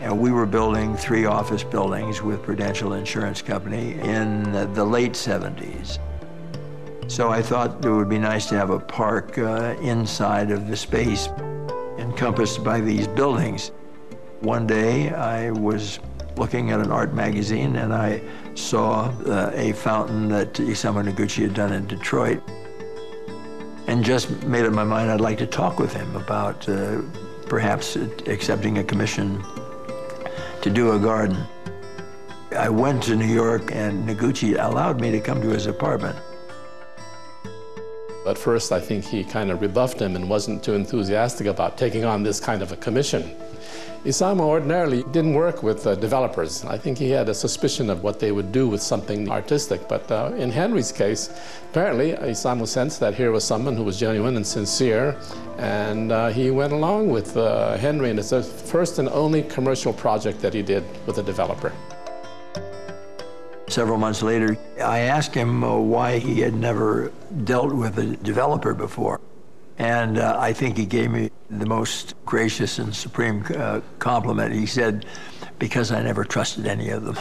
And we were building 3 office buildings with Prudential Insurance Company in the late 70s. So I thought it would be nice to have a park inside of the space encompassed by these buildings. One day I was looking at an art magazine and I saw a fountain that Isamu Noguchi had done in Detroit, and just made up my mind I'd like to talk with him about perhaps accepting a commission to do a garden. I went to New York and Noguchi allowed me to come to his apartment. At first, I think he kind of rebuffed him and wasn't too enthusiastic about taking on this kind of a commission. Isamu ordinarily didn't work with developers. I think he had a suspicion of what they would do with something artistic, but in Henry's case, apparently Isamu sensed that here was someone who was genuine and sincere, and he went along with Henry, and it's the first and only commercial project that he did with a developer. Several months later, I asked him why he had never dealt with a developer before. And I think he gave me the most gracious and supreme compliment. He said, because I never trusted any of them.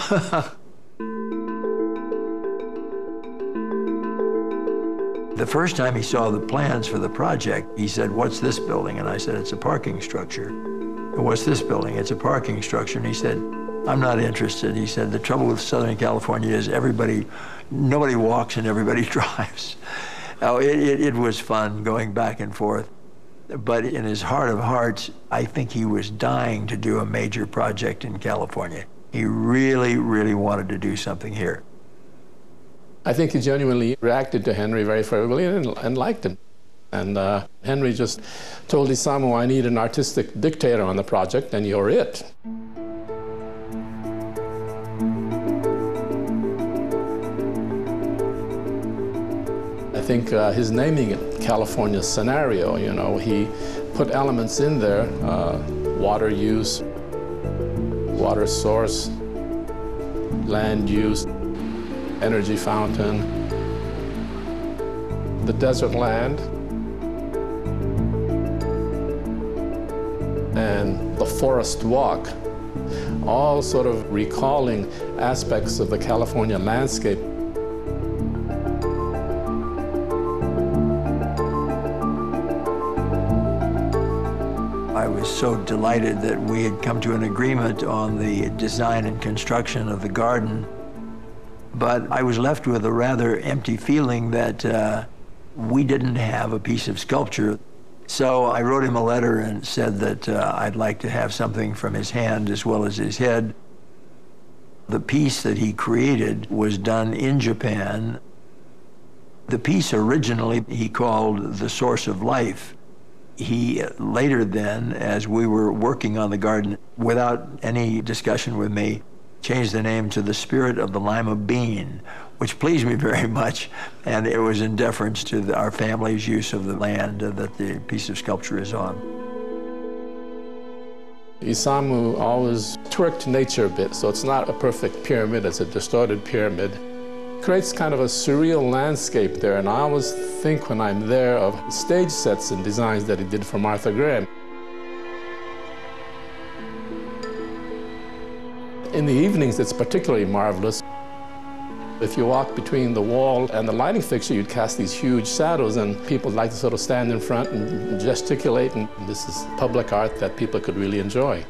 The first time he saw the plans for the project, he said, what's this building? And I said, it's a parking structure. And what's this building? It's a parking structure. And he said, I'm not interested. He said, the trouble with Southern California is nobody walks and everybody drives. Oh, it was fun going back and forth. But in his heart of hearts, I think he was dying to do a major project in California. He really, really wanted to do something here. I think he genuinely reacted to Henry very favorably and liked him. And Henry just told Isamu, I need an artistic dictator on the project, and you're it. I think his naming it California Scenario, you know, he put elements in there, water use, water source, land use, energy fountain, the desert land, and the forest walk, all sort of recalling aspects of the California landscape. I was so delighted that we had come to an agreement on the design and construction of the garden, but I was left with a rather empty feeling that we didn't have a piece of sculpture. So I wrote him a letter and said that I'd like to have something from his hand as well as his head. The piece that he created was done in Japan. The piece originally he called The Source of Life. He later then, as we were working on the garden, without any discussion with me, changed the name to The Spirit of the Lima Bean, which pleased me very much, and it was in deference to our family's use of the land that the piece of sculpture is on. Isamu always twerked nature a bit, so it's not a perfect pyramid, it's a distorted pyramid. Creates kind of a surreal landscape there, and I always think when I'm there of stage sets and designs that he did for Martha Graham. In the evenings, it's particularly marvelous. If you walk between the wall and the lighting fixture, you'd cast these huge shadows, and people like to sort of stand in front and gesticulate, and this is public art that people could really enjoy.